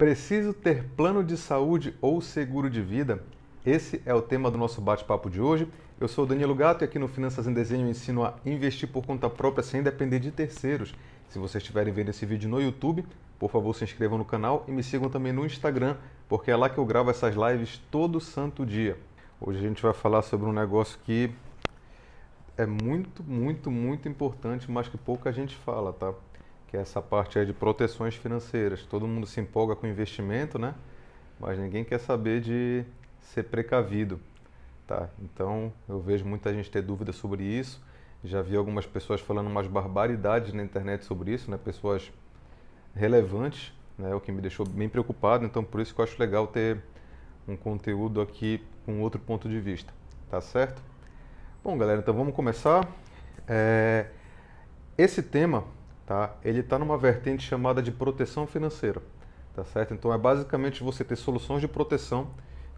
Preciso ter plano de saúde ou seguro de vida? Esse é o tema do nosso bate-papo de hoje. Eu sou o Danilo Gato e aqui no Finanças em Desenho eu ensino a investir por conta própria sem depender de terceiros. Se vocês estiverem vendo esse vídeo no YouTube, por favor se inscrevam no canal e me sigam também no Instagram, porque é lá que eu gravo essas lives todo santo dia. Hoje a gente vai falar sobre um negócio que é muito importante, mas que pouca gente fala, tá? Que é essa parte aí de proteções financeiras. Todo mundo se empolga com investimento, né? Mas ninguém quer saber de ser precavido, tá? Então, eu vejo muita gente ter dúvidas sobre isso. Já vi algumas pessoas falando umas barbaridades na internet sobre isso, né? Pessoas relevantes, né? O que me deixou bem preocupado. Então, por isso que eu acho legal ter um conteúdo aqui com outro ponto de vista, tá certo? Bom, galera, então vamos começar. Esse tema, tá? Ele está numa vertente chamada de proteção financeira, tá certo? Então é basicamente você ter soluções de proteção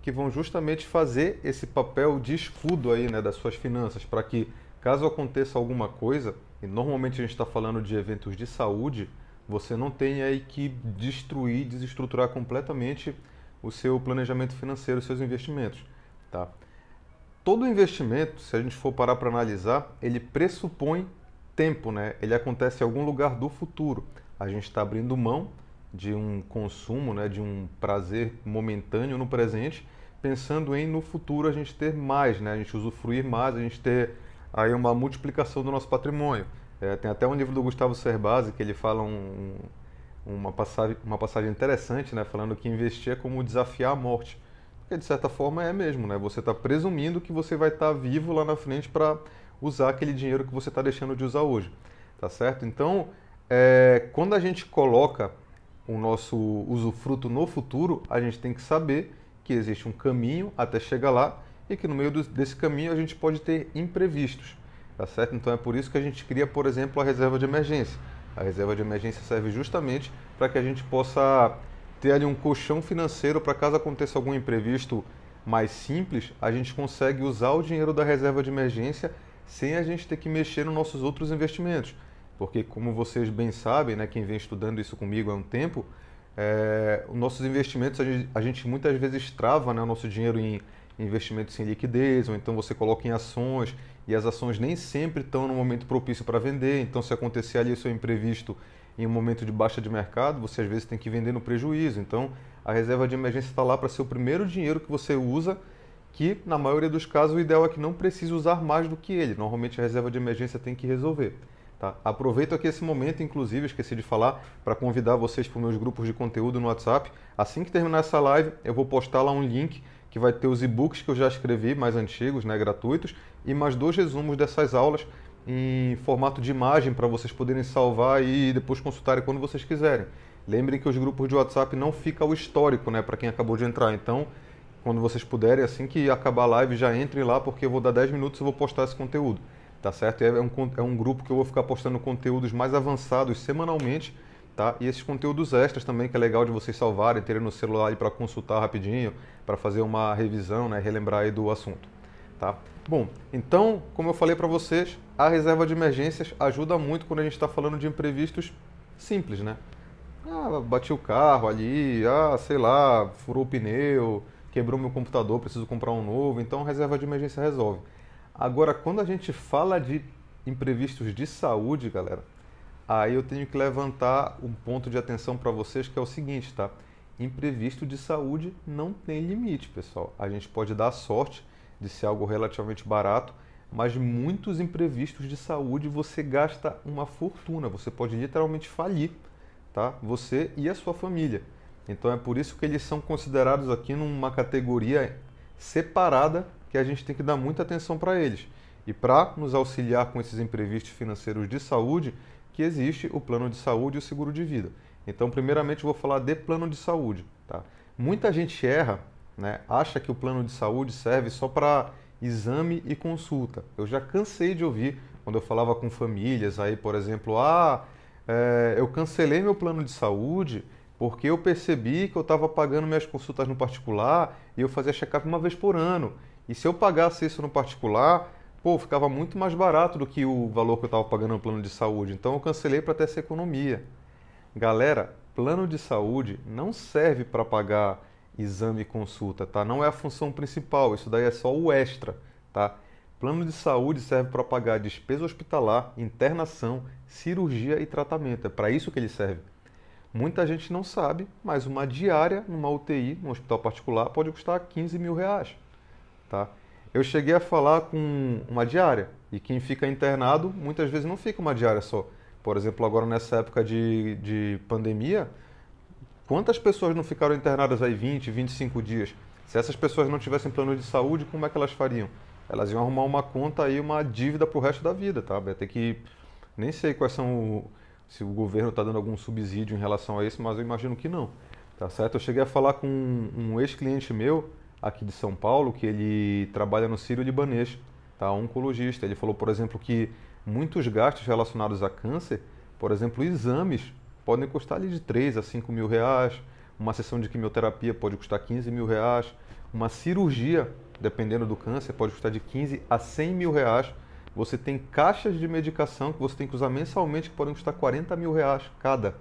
que vão justamente fazer esse papel de escudo aí, né, das suas finanças, para que caso aconteça alguma coisa, e normalmente a gente está falando de eventos de saúde, você não tenha aí que destruir, desestruturar completamente o seu planejamento financeiro, os seus investimentos, tá? Todo investimento, se a gente for parar para analisar, ele pressupõe tempo, né? Ele acontece em algum lugar do futuro. A gente está abrindo mão de um consumo, né, de um prazer momentâneo no presente, pensando em no futuro a gente ter mais, né? A gente usufruir mais, a gente ter aí uma multiplicação do nosso patrimônio. Tem até um livro do Gustavo Cerbasi que ele fala uma passagem interessante, né? Falando que investir é como desafiar a morte. Porque de certa forma é mesmo, né? Você está presumindo que você vai estar vivo lá na frente para usar aquele dinheiro que você está deixando de usar hoje, tá certo? Então, quando a gente coloca o nosso usufruto no futuro, a gente tem que saber que existe um caminho até chegar lá e que no meio desse caminho a gente pode ter imprevistos, tá certo? Então é por isso que a gente cria, por exemplo, a reserva de emergência. A reserva de emergência serve justamente para que a gente possa ter ali um colchão financeiro para caso aconteça algum imprevisto mais simples, a gente consegue usar o dinheiro da reserva de emergência sem a gente ter que mexer nos nossos outros investimentos. Porque, como vocês bem sabem, né, quem vem estudando isso comigo há um tempo, os nossos investimentos, a gente muitas vezes trava, né, o nosso dinheiro em investimentos sem liquidez, ou então você coloca em ações, e as ações nem sempre estão no momento propício para vender, então se acontecer ali o seu imprevisto em um momento de baixa de mercado, você às vezes tem que vender no prejuízo. Então, a reserva de emergência está lá para ser o primeiro dinheiro que você usa, que na maioria dos casos o ideal é que não precise usar mais do que ele. Normalmente a reserva de emergência tem que resolver. Tá? Aproveito aqui esse momento, inclusive, esqueci de falar, para convidar vocês para os meus grupos de conteúdo no WhatsApp. Assim que terminar essa live, eu vou postar lá um link que vai ter os e-books que eu já escrevi, mais antigos, né, gratuitos, e mais 2 resumos dessas aulas em formato de imagem para vocês poderem salvar e depois consultarem quando vocês quiserem. Lembrem que os grupos de WhatsApp não fica o histórico, né, para quem acabou de entrar. Então, quando vocês puderem, assim que acabar a live, já entrem lá, porque eu vou dar 10 minutos e vou postar esse conteúdo, tá certo? É um grupo que eu vou ficar postando conteúdos mais avançados semanalmente, tá? E esses conteúdos extras também, que é legal de vocês salvarem, terem no celular ali para consultar rapidinho, para fazer uma revisão, né, relembrar aí do assunto, tá? Bom, então, como eu falei para vocês, a reserva de emergências ajuda muito quando a gente está falando de imprevistos simples, né? Ah, bati o carro ali, sei lá, furou o pneu, quebrou meu computador, preciso comprar um novo, então a reserva de emergência resolve. Agora, quando a gente fala de imprevistos de saúde, galera, aí eu tenho que levantar um ponto de atenção para vocês, que é o seguinte, tá? Imprevisto de saúde não tem limite, pessoal. A gente pode dar sorte de ser algo relativamente barato, mas muitos imprevistos de saúde você gasta uma fortuna, você pode literalmente falir, tá? Você e a sua família. Então é por isso que eles são considerados aqui numa categoria separada, que a gente tem que dar muita atenção para eles. E para nos auxiliar com esses imprevistos financeiros de saúde, que existe o plano de saúde e o seguro de vida. Então, primeiramente, eu vou falar de plano de saúde, tá? Muita gente erra, né? Acha que o plano de saúde serve só para exame e consulta. Eu já cansei de ouvir quando eu falava com famílias aí, por exemplo, eu cancelei meu plano de saúde porque eu percebi que eu estava pagando minhas consultas no particular e eu fazia check-up uma vez por ano. E se eu pagasse isso no particular, pô, ficava muito mais barato do que o valor que eu estava pagando no plano de saúde. Então eu cancelei para ter essa economia. Galera, plano de saúde não serve para pagar exame e consulta, tá? Não é a função principal, isso daí é só o extra, tá? Plano de saúde serve para pagar despesa hospitalar, internação, cirurgia e tratamento. É para isso que ele serve. Muita gente não sabe, mas uma diária numa UTI, num hospital particular, pode custar 15 mil reais, tá? Eu cheguei a falar com uma diária, e quem fica internado muitas vezes não fica uma diária só. Por exemplo, agora nessa época de pandemia, quantas pessoas não ficaram internadas aí 20, 25 dias? Se essas pessoas não tivessem plano de saúde, como é que elas fariam? Elas iam arrumar uma conta aí, uma dívida pro resto da vida, tá? Vai ter que... Nem sei quais são... Se o governo está dando algum subsídio em relação a isso, mas eu imagino que não, tá certo? Eu cheguei a falar com um ex-cliente meu, aqui de São Paulo, que ele trabalha no Sírio-Libanês, tá? Oncologista. Ele falou, por exemplo, que muitos gastos relacionados a câncer, por exemplo, exames, podem custar ali de 3 a 5 mil reais, uma sessão de quimioterapia pode custar 15 mil reais, uma cirurgia, dependendo do câncer, pode custar de 15 a 100 mil reais. Você tem caixas de medicação que você tem que usar mensalmente que podem custar 40 mil reais cada.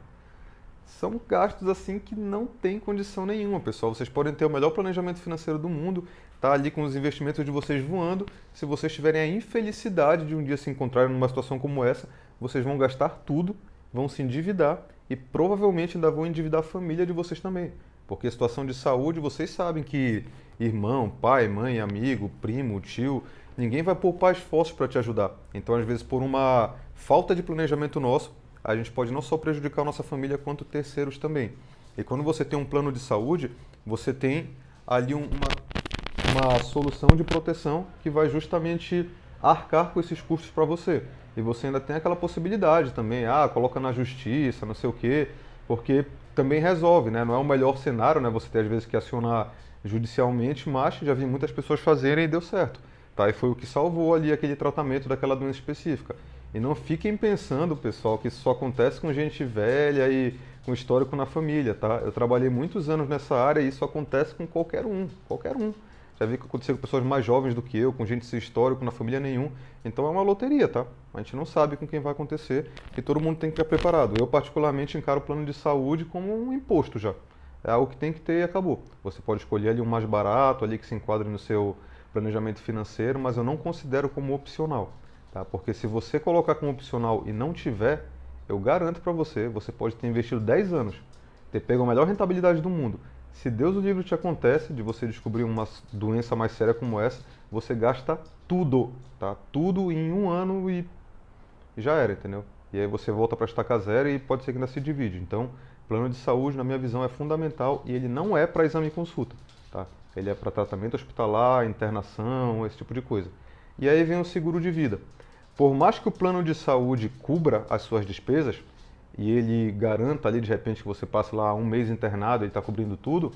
São gastos assim que não tem condição nenhuma, pessoal. Vocês podem ter o melhor planejamento financeiro do mundo, tá ali com os investimentos de vocês voando. Se vocês tiverem a infelicidade de um dia se encontrarem numa situação como essa, vocês vão gastar tudo, vão se endividar e provavelmente ainda vão endividar a família de vocês também. Porque a situação de saúde, vocês sabem que irmão, pai, mãe, amigo, primo, tio, ninguém vai poupar esforços para te ajudar. Então, às vezes, por uma falta de planejamento nosso, a gente pode não só prejudicar a nossa família, quanto terceiros também. E quando você tem um plano de saúde, você tem ali uma solução de proteção que vai justamente arcar com esses custos para você. E você ainda tem aquela possibilidade também, coloca na justiça, não sei o quê, porque também resolve, né? Não é o melhor cenário, né? Você ter às vezes que acionar judicialmente, mas já vi muitas pessoas fazerem e deu certo, tá? E foi o que salvou ali aquele tratamento daquela doença específica. E não fiquem pensando, pessoal, que isso só acontece com gente velha e com histórico na família, tá? Eu trabalhei muitos anos nessa área e isso acontece com qualquer um, qualquer um. Já vi que aconteceu com pessoas mais jovens do que eu, com gente sem histórico na família nenhum. Então é uma loteria, tá? A gente não sabe com quem vai acontecer e todo mundo tem que estar preparado. Eu particularmente encaro o plano de saúde como um imposto já. É algo que tem que ter e acabou. Você pode escolher ali um mais barato, ali que se enquadre no seu planejamento financeiro, mas eu não considero como opcional. Tá? Porque se você colocar como opcional e não tiver, eu garanto para você, você pode ter investido 10 anos, ter pego a melhor rentabilidade do mundo. Se Deus o livre te acontece de você descobrir uma doença mais séria como essa, você gasta tudo, tá? Tudo em um ano e já era, entendeu? E aí você volta para estaca zero e pode ser que ainda se divide. Então, plano de saúde, na minha visão, é fundamental e ele não é para exame e consulta, tá? Ele é para tratamento hospitalar, internação, esse tipo de coisa. E aí vem o seguro de vida. Por mais que o plano de saúde cubra as suas despesas, e ele garanta ali de repente que você passe lá um mês internado, ele está cobrindo tudo,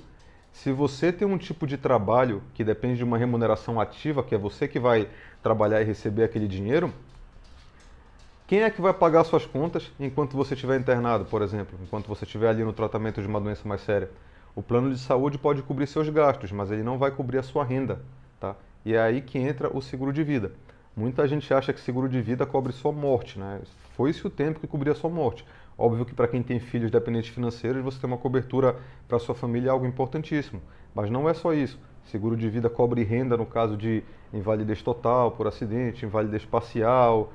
se você tem um tipo de trabalho que depende de uma remuneração ativa, que é você que vai trabalhar e receber aquele dinheiro, quem é que vai pagar suas contas enquanto você estiver internado, por exemplo, enquanto você estiver ali no tratamento de uma doença mais séria? O plano de saúde pode cobrir seus gastos, mas ele não vai cobrir a sua renda, tá? E é aí que entra o seguro de vida. Muita gente acha que seguro de vida cobre só morte, né? Foi-se o tempo que cobria só morte. Óbvio que para quem tem filhos dependentes financeiros, você ter uma cobertura para sua família é algo importantíssimo. Mas não é só isso. Seguro de vida cobre renda no caso de invalidez total por acidente, invalidez parcial,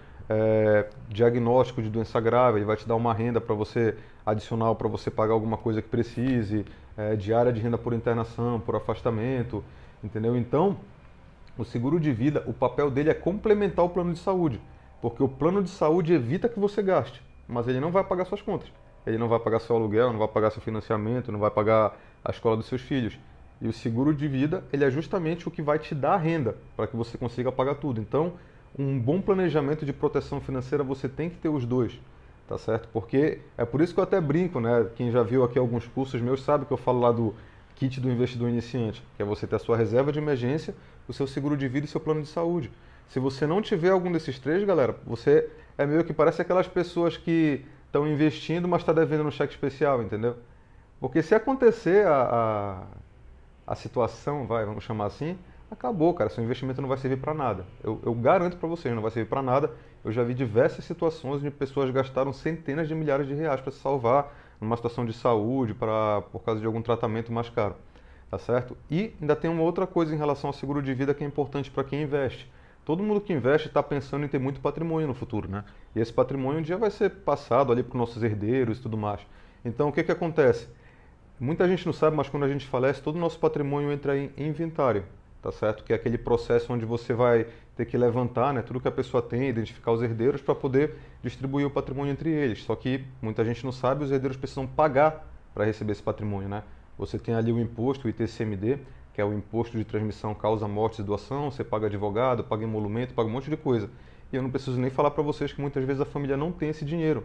diagnóstico de doença grave, ele vai te dar uma renda para você adicional para você pagar alguma coisa que precise, diária de renda por internação, por afastamento, entendeu? Então, o seguro de vida, o papel dele é complementar o plano de saúde, porque o plano de saúde evita que você gaste, mas ele não vai pagar suas contas. Ele não vai pagar seu aluguel, não vai pagar seu financiamento, não vai pagar a escola dos seus filhos. E o seguro de vida, ele é justamente o que vai te dar a renda para que você consiga pagar tudo. Então, um bom planejamento de proteção financeira, você tem que ter os dois, tá certo? Porque é por isso que eu até brinco, né? Quem já viu aqui alguns cursos meus sabe que eu falo lá do kit do investidor iniciante, que é você ter a sua reserva de emergência, o seu seguro de vida e seu plano de saúde. Se você não tiver algum desses três, galera, você é meio que parece aquelas pessoas que estão investindo, mas está devendo no cheque especial, entendeu? Porque se acontecer a situação, vamos chamar assim, acabou, cara, seu investimento não vai servir para nada. Eu garanto para vocês, não vai servir para nada. Eu já vi diversas situações onde pessoas gastaram centenas de milhares de reais para se salvar numa situação de saúde, por causa de algum tratamento mais caro, tá certo? E ainda tem uma outra coisa em relação ao seguro de vida que é importante para quem investe. Todo mundo que investe está pensando em ter muito patrimônio no futuro, né? E esse patrimônio um dia vai ser passado ali para os nossos herdeiros e tudo mais. Então, o que que acontece? Muita gente não sabe, mas quando a gente falece, todo o nosso patrimônio entra em inventário, tá certo? Que é aquele processo onde você vai ter que levantar, né, tudo que a pessoa tem, identificar os herdeiros para poder distribuir o patrimônio entre eles. Só que muita gente não sabe, os herdeiros precisam pagar para receber esse patrimônio, né? Você tem ali o imposto, o ITCMD, que é o imposto de transmissão causa morte e doação, você paga advogado, paga emolumento, paga um monte de coisa. E eu não preciso nem falar para vocês que muitas vezes a família não tem esse dinheiro.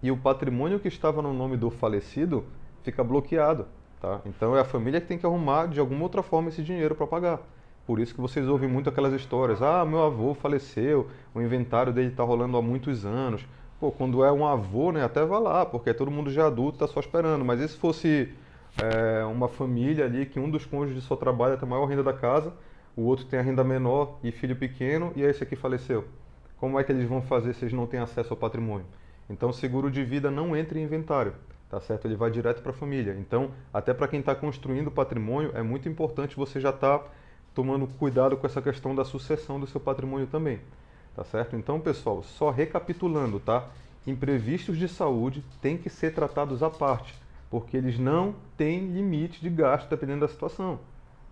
E o patrimônio que estava no nome do falecido fica bloqueado, tá? Então é a família que tem que arrumar de alguma outra forma esse dinheiro para pagar. Por isso que vocês ouvem muito aquelas histórias, ah, meu avô faleceu, o inventário dele está rolando há muitos anos. Pô, quando é um avô, né, até vá lá, porque todo mundo já é adulto, está só esperando. Mas e se fosse uma família ali que um dos cônjuges só trabalha, tem a maior renda da casa, o outro tem a renda menor e filho pequeno, e esse aqui faleceu? Como é que eles vão fazer se eles não têm acesso ao patrimônio? Então, o seguro de vida não entra em inventário, tá certo? Ele vai direto para a família. Então, até para quem está construindo o patrimônio, é muito importante você já estar tomando cuidado com essa questão da sucessão do seu patrimônio também, tá certo? Então, pessoal, só recapitulando, tá? Imprevistos de saúde têm que ser tratados à parte, porque eles não têm limite de gasto dependendo da situação,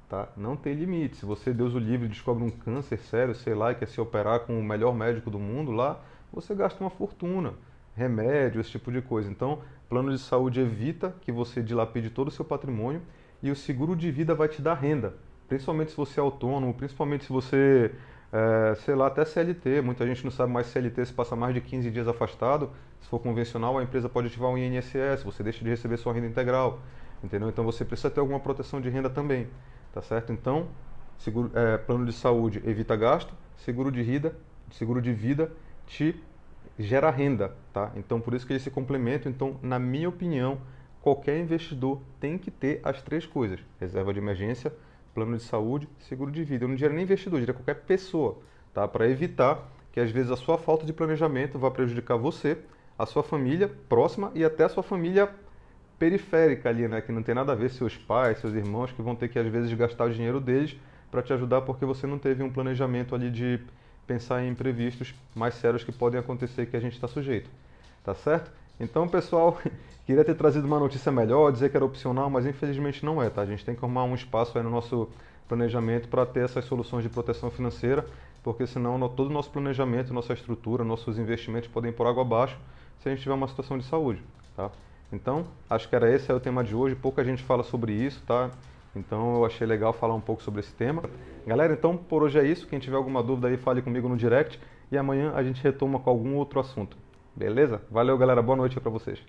tá? Não tem limite. Se você, Deus o livre, descobre um câncer sério, sei lá, e quer se operar com o melhor médico do mundo lá, você gasta uma fortuna, remédio, esse tipo de coisa. Então, plano de saúde evita que você dilapide todo o seu patrimônio e o seguro de vida vai te dar renda, principalmente se você é autônomo, principalmente se você, sei lá, até CLT. Muita gente não sabe mais CLT, se passa mais de 15 dias afastado. Se for convencional, a empresa pode ativar um INSS, você deixa de receber sua renda integral, entendeu? Então você precisa ter alguma proteção de renda também, tá certo? Então, plano de saúde evita gasto, seguro de vida te gera renda, tá? Então por isso que eles se complementam. Então, na minha opinião, qualquer investidor tem que ter as três coisas: reserva de emergência, plano de saúde, seguro de vida. Eu não diria nem investidor, eu diria qualquer pessoa, tá? Para evitar que às vezes a sua falta de planejamento vá prejudicar você, a sua família próxima e até a sua família periférica ali, né? Que não tem nada a ver, seus pais, seus irmãos, que vão ter que às vezes gastar o dinheiro deles para te ajudar porque você não teve um planejamento ali de pensar em imprevistos mais sérios que podem acontecer que a gente está sujeito, tá certo? Então, pessoal, queria ter trazido uma notícia melhor, dizer que era opcional, mas infelizmente não é, tá? A gente tem que arrumar um espaço aí no nosso planejamento para ter essas soluções de proteção financeira, porque senão todo o nosso planejamento, nossa estrutura, nossos investimentos podem ir por água abaixo se a gente tiver uma situação de saúde, tá? Então, acho que era esse aí o tema de hoje. Pouca gente fala sobre isso, tá? Então eu achei legal falar um pouco sobre esse tema. Galera, então por hoje é isso. Quem tiver alguma dúvida aí, fale comigo no direct e amanhã a gente retoma com algum outro assunto. Beleza? Valeu, galera. Boa noite para vocês.